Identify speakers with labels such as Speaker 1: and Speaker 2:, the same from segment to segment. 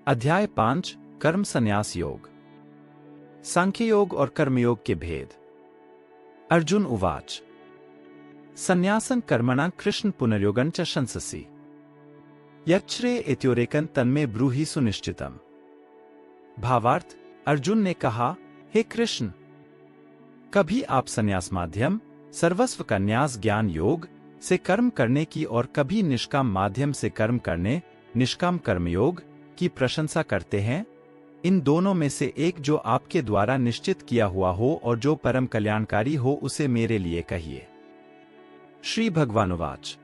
Speaker 1: अध्याय 5 कर्म संन्यास योग। सांख्य योग और कर्मयोग के भेद। अर्जुन उवाच संन्यासन कर्मणा कृष्ण पुनर्योगं च शंससि यच्छ्रे इत्योरेकं तन्मे ब्रूहि सुनिश्चितम्। भावार्थ, अर्जुन ने कहा, हे कृष्ण, कभी आप संन्यास माध्यम सर्वस्व का न्यास ज्ञान योग से कर्म करने की और कभी निष्काम माध्यम से कर्म करने निष्काम कर्मयोग की प्रशंसा करते हैं। इन दोनों में से एक जो आपके द्वारा निश्चित किया हुआ हो और जो परम कल्याणकारी हो उसे मेरे लिए कहिए। श्री भगवानुवाच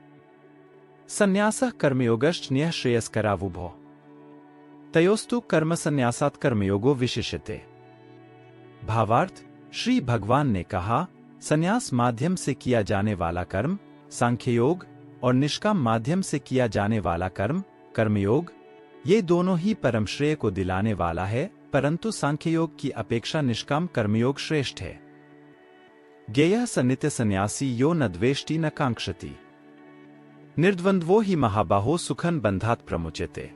Speaker 1: संन्यासः कर्मयोगश्च न्यः श्रेयस्करावुभो तयोस्तु कर्म संन्यासात् कर्मयोगो विशिष्यते। भावार्थ, श्री भगवान ने कहा, संन्यास माध्यम से किया जाने वाला कर्म सांख्ययोग और निष्काम माध्यम से किया जाने वाला कर्म कर्मयोग, ये दोनों ही परम श्रेय को दिलाने वाला है, परंतु सांख्ययोग की अपेक्षा निष्काम कर्मयोग श्रेष्ठ है। ज्ञेयः सन्नित्य सन्यासी यो न द्वेष्टि न कांक्षति निर्द्वंद्वो ही महाबाहो सुखं बंधात् प्रमुच्यते।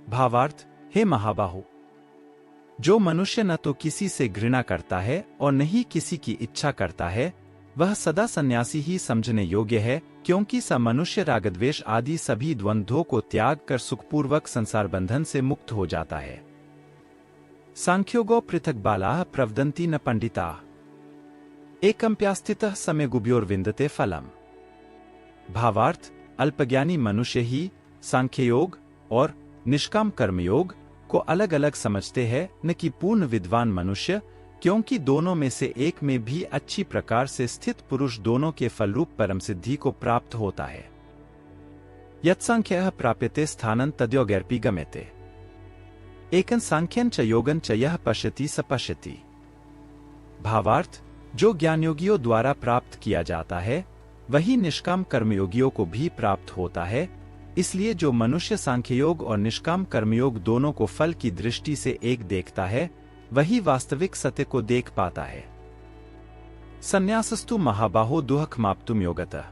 Speaker 1: भावार्थ, हे महाबाहो, जो मनुष्य न तो किसी से घृणा करता है और न ही किसी की इच्छा करता है, वह सदा सन्यासी ही समझने योग्य है, क्योंकि स मनुष्य रागद्वेष आदि सभी द्वंद्वों को त्याग कर सुखपूर्वक संसार बंधन से मुक्त हो जाता है। सांख्योगो पृथक बालाः प्रवदन्ति न पंडिताः एकम्प्यास्थितः सम्यगुभयोर्विन्दते फलम्। भावार्थ, अल्पज्ञानी मनुष्य ही सांख्ययोग और निष्काम कर्मयोग को अलग अलग समझते हैं, न कि पूर्ण विद्वान मनुष्य, क्योंकि दोनों में से एक में भी अच्छी प्रकार से स्थित पुरुष दोनों के फलरूप परम सिद्धि को प्राप्त होता है। यत्सांख्यः प्राप्यते स्थानं तद्योगैरपि गम्यते एकं सांख्यं च योगं च यः पश्यति स पश्यति। भावार्थ, जो ज्ञानयोगियों द्वारा प्राप्त किया जाता है वही निष्काम कर्मयोगियों को भी प्राप्त होता है। इसलिए जो मनुष्य सांख्ययोग और निष्काम कर्मयोग दोनों को फल की दृष्टि से एक देखता है वही वास्तविक सत्य को देख पाता है। संन्यासस्तु महाबाहो दुःखमाप्तुं योगतः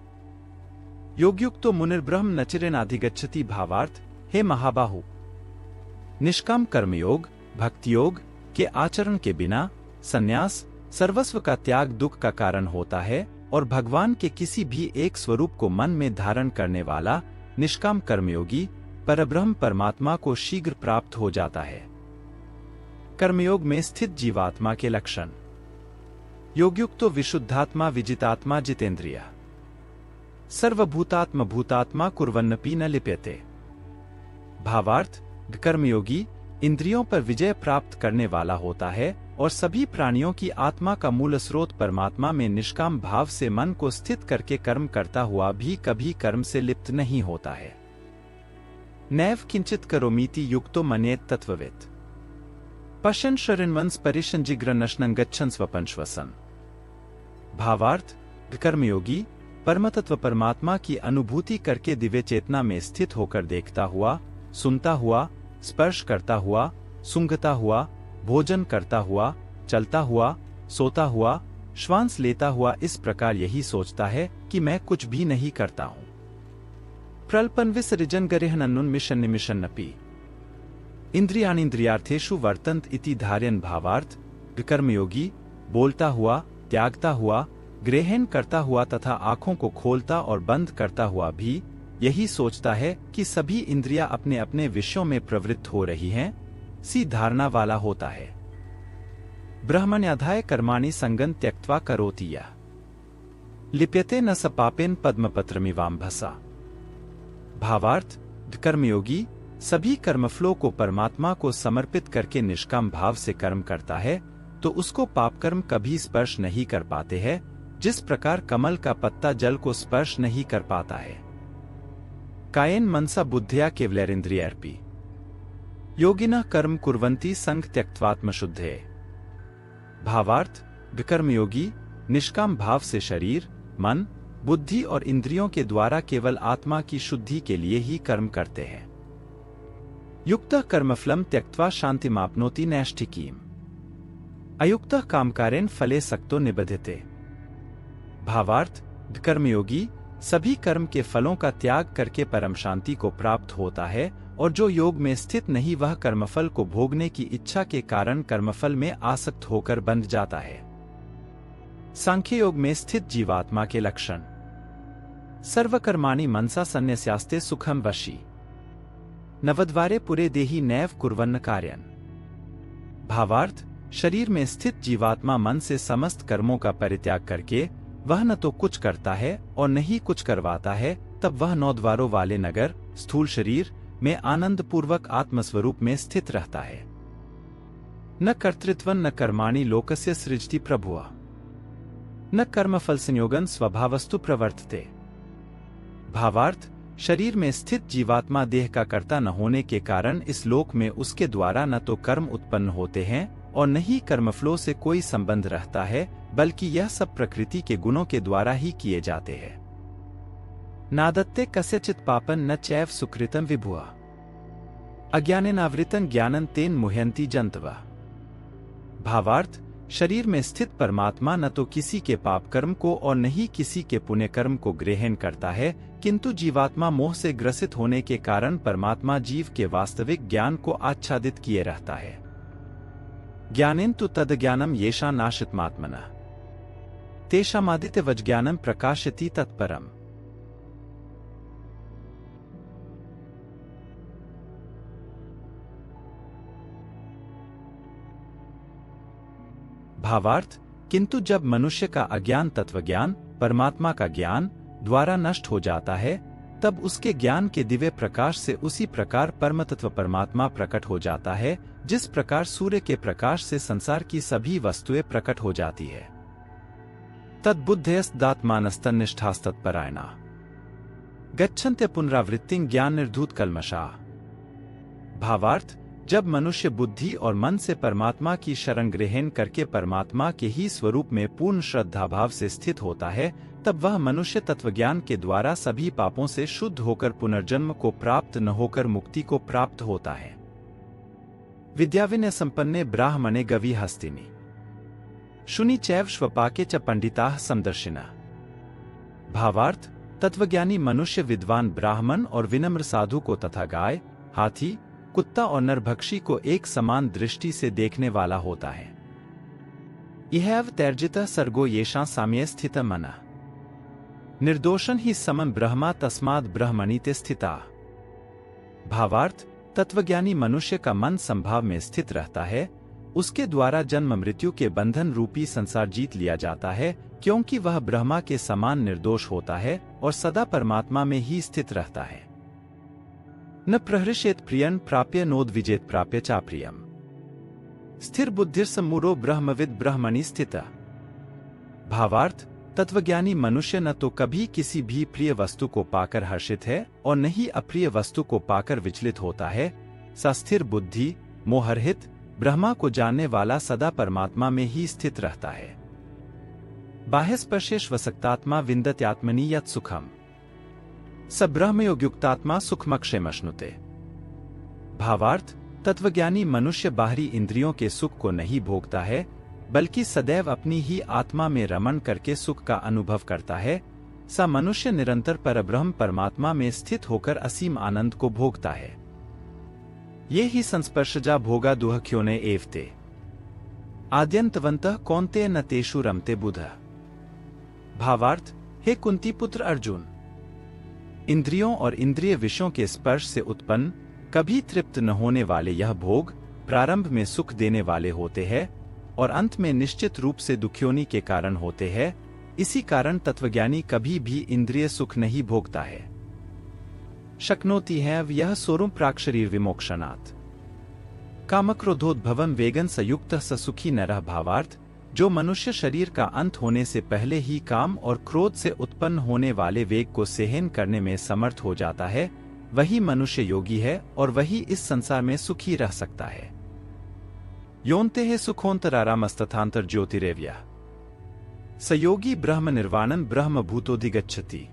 Speaker 1: योगयुक्तो मुनिर्ब्रह्म न चिरेणाधिगच्छति। भावार्थ, हे महाबाहो, निष्काम कर्मयोग भक्ति योग के आचरण के बिना संन्यास सर्वस्व का त्याग दुख का कारण होता है, और भगवान के किसी भी एक स्वरूप को मन में धारण करने वाला निष्काम कर्मयोगी परब्रह्म परमात्मा को शीघ्र प्राप्त हो जाता है। कर्मयोग में स्थित जीवात्मा के लक्षण। योगयुक्तो विशुद्धात्मा विजितात्मा जितेंद्रिय सर्वभूतात्म भूतात्मा कुर्वन्नपि न लिप्यते। भावार्थ, कर्मयोगी इंद्रियों पर विजय प्राप्त करने वाला होता है और सभी प्राणियों की आत्मा का मूल स्रोत परमात्मा में निष्काम भाव से मन को स्थित करके कर्म करता हुआ भी कभी कर्म से लिप्त नहीं होता है। नैव किंचित करोमीति युक्तो मन्येत तत्ववित् पश्यन् शृण्वन् परिशन् जिघ्रन्नश्नं गच्छन् स्वपन् श्वसन्। भावार्थ, कर्मयोगी परमतत्व परमात्मा की अनुभूति करके दिव्य चेतना में स्थित होकर देखता हुआ, सुनता हुआ, स्पर्श करता हुआ, सूंघता हुआ, भोजन करता हुआ, चलता हुआ, सोता हुआ, श्वास लेता हुआ इस प्रकार यही सोचता है कि मैं कुछ भी नहीं करता हूं। प्रल्पन् विसृजन् गरिहनन्नुन्मिषन् निमिषन्नपि इंद्रियाणींद्रियार्थेषु वर्तन्त इति धारयन्। भावार्थ, कर्मयोगी बोलता हुआ, त्यागता हुआ, ग्रहण करता हुआ तथा आंखों को खोलता और बंद करता हुआ भी यही सोचता है कि सभी इंद्रियां अपने अपने विषयों में प्रवृत्त हो रही हैं, सी धारणा वाला होता है। ब्रह्मण्याधाय कर्माणि संगं त्यक्त्वा करोति यः लिप्यते न स पापेन पद्मपत्रमिवाम्भसा। भावार्थ, कर्मयोगी सभी कर्मफलों को परमात्मा को समर्पित करके निष्काम भाव से कर्म करता है तो उसको पाप कर्म कभी स्पर्श नहीं कर पाते हैं, जिस प्रकार कमल का पत्ता जल को स्पर्श नहीं कर पाता है। कायेन मनसा बुद्ध्या केवलैरिन्द्रियैरपि योगिनः कर्म कुर्वन्ति संग त्यक्त्वात्मशुद्धये। भावार्थ, कर्मयोगी निष्काम भाव से शरीर, मन, बुद्धि और इंद्रियों के द्वारा केवल आत्मा की शुद्धि के लिए ही कर्म करते हैं। युक्तः कर्मफलं त्यक्त्वा शान्तिमाप्नोति नैष्ठिकीम् अयुक्तः कामकारेण फले सक्तो निबध्यते। भावार्थ, कर्मयोगी सभी कर्म के फलों का त्याग करके परम शांति को प्राप्त होता है और जो योग में स्थित नहीं वह कर्मफल को भोगने की इच्छा के कारण कर्मफल में आसक्त होकर बंध जाता है। सांख्य योग में स्थित जीवात्मा के लक्षण। सर्वकर्माणि मनसा सन्न्यस्यास्ते सुखम वशी नवद्वारे पुरे देहि नैव कुर्वन्न कार्यन। भावार्थ, शरीर में स्थित जीवात्मा मन से समस्त कर्मों का परित्याग करके वह न तो कुछ करता है और न ही कुछ करवाता है, तब वह 9 द्वारों वाले नगर स्थूल शरीर में आनंद पूर्वक आत्मस्वरूप में स्थित रहता है। न कर्तृत्वं न कर्माणि लोकस्य सृजति प्रभुः न कर्मफल संयोगन स्वभावस्तु प्रवर्तते। भावार्थ, शरीर में स्थित जीवात्मा देह का कर्ता न होने के कारण इस लोक में उसके द्वारा न तो कर्म उत्पन्न होते हैं और न ही कर्मफलों से कोई संबंध रहता है, बल्कि यह सब प्रकृति के गुणों के द्वारा ही किए जाते हैं। नादत्ते कस्यचित् पापं न चैव सुकृतं विभुः अज्ञानेनावृतं ज्ञानं तेन मुह्यन्ति जन्तवः। भावार्थ, शरीर में स्थित परमात्मा न तो किसी के पाप कर्म को और न ही किसी के पुण्य कर्म को ग्रहण करता है, किंतु जीवात्मा मोह से ग्रसित होने के कारण परमात्मा जीव के वास्तविक ज्ञान को आच्छादित किए रहता है। ज्ञानेन तु तद्ज्ञानं येषां नाशितमात्मनः तेषामादित्यवज्ज्ञानं प्रकाशयति तत्परम्। भावार्थ, किंतु जब मनुष्य का अज्ञान तत्वज्ञान परमात्मा का ज्ञान द्वारा नष्ट हो जाता है, तब उसके ज्ञान के दिव्य प्रकाश से उसी प्रकार परमतत्व परमात्मा प्रकट हो जाता है, जिस प्रकार सूर्य के प्रकाश से संसार की सभी वस्तुएं प्रकट हो जाती है। तद्बुद्धयस्दात्मानस्तन्निष्ठास्तत्परायणा गच्छन्त्य पुनरावृत्तिं ज्ञान निर्धूत कल्मषाः। भावार्थ, जब मनुष्य बुद्धि और मन से परमात्मा की शरण ग्रहण करके परमात्मा के ही स्वरूप में पूर्ण श्रद्धाभाव से स्थित होता है, तब वह मनुष्य तत्वज्ञान के द्वारा सभी पापों से शुद्ध होकर पुनर्जन्म को प्राप्त न होकर मुक्ति को प्राप्त होता है। विद्याविनय संपन्ने ब्राह्मणे गवी हस्तिनी शुनि चैव श्वपाके च पंडिताः समदर्शिनः। भावार्थ, तत्वज्ञानी मनुष्य विद्वान ब्राह्मण और विनम्र साधु को तथा गाय, हाथी, कुत्ता और नरभक्षी को एक समान दृष्टि से देखने वाला होता है। इहैव तैर्जितः सर्गो येषां साम्ये स्थितः मनः निर्दोषं हि समं ब्रह्मा तस्माद् ब्रह्मणि ते स्थिताः। भावार्थ, तत्वज्ञानी मनुष्य का मन संभाव में स्थित रहता है, उसके द्वारा जन्म मृत्यु के बंधन रूपी संसार जीत लिया जाता है, क्योंकि वह ब्रह्मा के समान निर्दोष होता है और सदा परमात्मा में ही स्थित रहता है। न प्रहृष्येत प्रियं प्राप्य नोद्विजेत प्राप्य चाप्रियम् स्थिर बुद्धिर्सम्मूढ़ो ब्रह्मविद् ब्रह्मणि स्थितः। भावार्थ, तत्वज्ञानी मनुष्य न तो कभी किसी भी प्रिय वस्तु को पाकर हर्षित है और न ही अप्रिय वस्तु को पाकर विचलित होता है। स्थिर बुद्धि मोहरहित ब्रह्मा को जानने वाला सदा परमात्मा में ही स्थित रहता है। बाह्य स्पर्शेष्वसक्तात्मा विन्दत्यात्मनि यत् सुखम् स ब्रह्मयोगयुक्तात्मा सुखमक्षयमश्नुते। भावार्थ, तत्वज्ञानी मनुष्य बाहरी इंद्रियों के सुख को नहीं भोगता है, बल्कि सदैव अपनी ही आत्मा में रमण करके सुख का अनुभव करता है। सा मनुष्य निरंतर परब्रह्म परमात्मा में स्थित होकर असीम आनंद को भोगता है। ये ही संस्पर्शजा भोगा दुःख्योने एवते आद्यन्तवन्तः कौन्तेय न तेषु रमते बुधः। भावार्थ, हे कुंती पुत्र अर्जुन, इंद्रियों और इंद्रिय विषयों के स्पर्श से उत्पन्न कभी तृप्त न होने वाले यह भोग प्रारंभ में सुख देने वाले होते हैं और अंत में निश्चित रूप से दुखयोनि के कारण होते हैं। इसी कारण तत्वज्ञानी कभी भी इंद्रिय सुख नहीं भोगता है। शक्नोति है यह सोरुम प्राक् शरीर विमोक्षणात् कामक्रोधोद्भवं वेगन संयुक्त स सुखी नरः। भावार्थ, जो मनुष्य शरीर का अंत होने से पहले ही काम और क्रोध से उत्पन्न होने वाले वेग को सहन करने में समर्थ हो जाता है, वही मनुष्य योगी है और वही इस संसार में सुखी रह सकता है। योन्ते है सुखोन्तरारामस्तथान्तर ज्योतिरेव्या स योगी ब्रह्म निर्वाणं ब्रह्म भूतोधिगच्छति।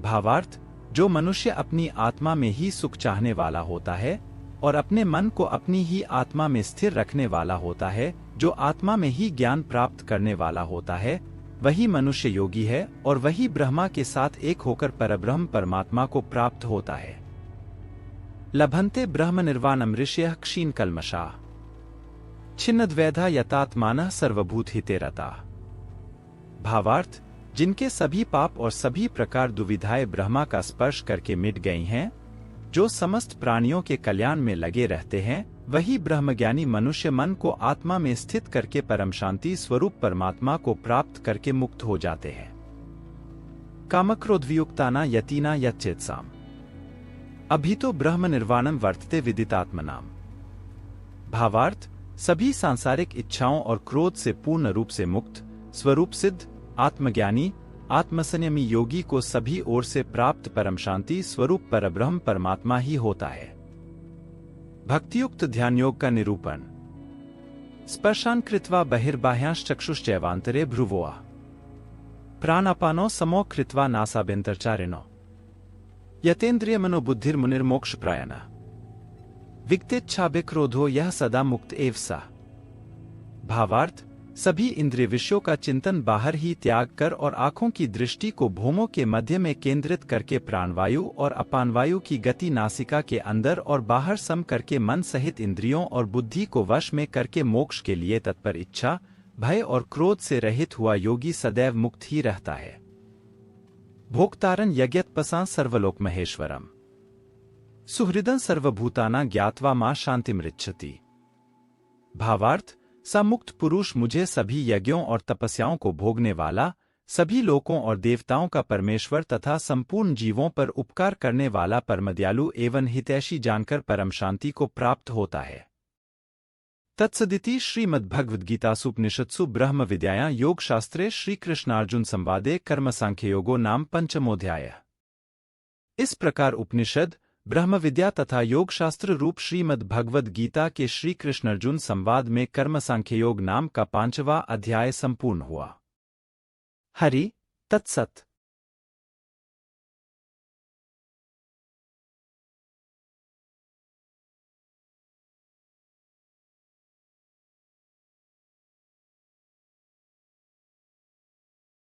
Speaker 1: भावार्थ, जो मनुष्य अपनी आत्मा में ही सुख चाहने वाला होता है और अपने मन को अपनी ही आत्मा में स्थिर रखने वाला होता है, जो आत्मा में ही ज्ञान प्राप्त करने वाला होता है, वही मनुष्य योगी है और वही ब्रह्मा के साथ एक होकर परब्रह्म परमात्मा को प्राप्त होता है। लभन्ते ब्रह्मनिर्वाणं ऋषयः क्षीणकल्मषाः छिन्नद्वैधा यतात्मानः सर्वभूतहिते रताः। भावार्थ, जिनके सभी पाप और सभी प्रकार दुविधाएं ब्रह्मा का स्पर्श करके मिट गई हैं, जो समस्त प्राणियों के कल्याण में लगे रहते हैं, वही ब्रह्मज्ञानी मनुष्य मन को आत्मा में स्थित करके परम शांति स्वरूप परमात्मा को प्राप्त करके मुक्त हो जाते हैं। कामक्रोधवियुक्ताना यतीना यच्चेत्साम अभितो ब्रह्म निर्वाणम वर्तते विदितात्मनाम। भावार्थ, सभी सांसारिक इच्छाओं और क्रोध से पूर्ण रूप से मुक्त, स्वरूप सिद्ध, आत्मज्ञानी, आत्मसंयमी योगी को सभी ओर से प्राप्त परम शांति स्वरूप परब्रह्म परमात्मा ही होता है। भक्तियुक्त ध्यान योग का निरूपण। स्पर्शान कृत्वा बहिर्बाह्यांश्चक्षुश्चैवान्तरे भ्रुवोआ प्राणापानो समो कृत्वा नासाभ्यन्तरचारिणो यतेन्द्रिय मनोबुद्धिर्मुनिर्मोक्ष प्रायण विक्तेच्छाभिक्रोधो यह सदा मुक्त एव सा। भावार्थ, सभी इंद्रिय विषयों का चिंतन बाहर ही त्याग कर और आंखों की दृष्टि को भूमों के मध्य में केंद्रित करके प्राणवायु और अपानवायु की गति नासिका के अंदर और बाहर सम करके मन सहित इंद्रियों और बुद्धि को वश में करके मोक्ष के लिए तत्पर इच्छा, भय और क्रोध से रहित हुआ योगी सदैव मुक्त ही रहता है। भोक्तारन यज्ञत्पसां सर्वलोक महेश्वरम सुहृदं सर्वभूतानां ज्ञात्वा मां शांतिमृच्छति। भावार्थ, समुक्त पुरुष मुझे सभी यज्ञों और तपस्याओं को भोगने वाला, सभी लोकों और देवताओं का परमेश्वर तथा संपूर्ण जीवों पर उपकार करने वाला परमदयालु एवं हितैषी जानकर परम शांति को प्राप्त होता है। तत्सदिति श्रीमद्भगवद्गीतासूपनिषत्सु ब्रह्म विद्यायां योग शास्त्रे श्रीकृष्णार्जुन संवादे कर्म सांख्ययोगो नाम पंचमोऽध्यायः। इस प्रकार उपनिषद, ब्रह्म विद्या तथा योग शास्त्र रूप श्रीमद् भगवद गीता के श्री कृष्ण अर्जुन संवाद में कर्म सांख्ययोग नाम का 5वां अध्याय संपूर्ण हुआ। हरि तत्सत।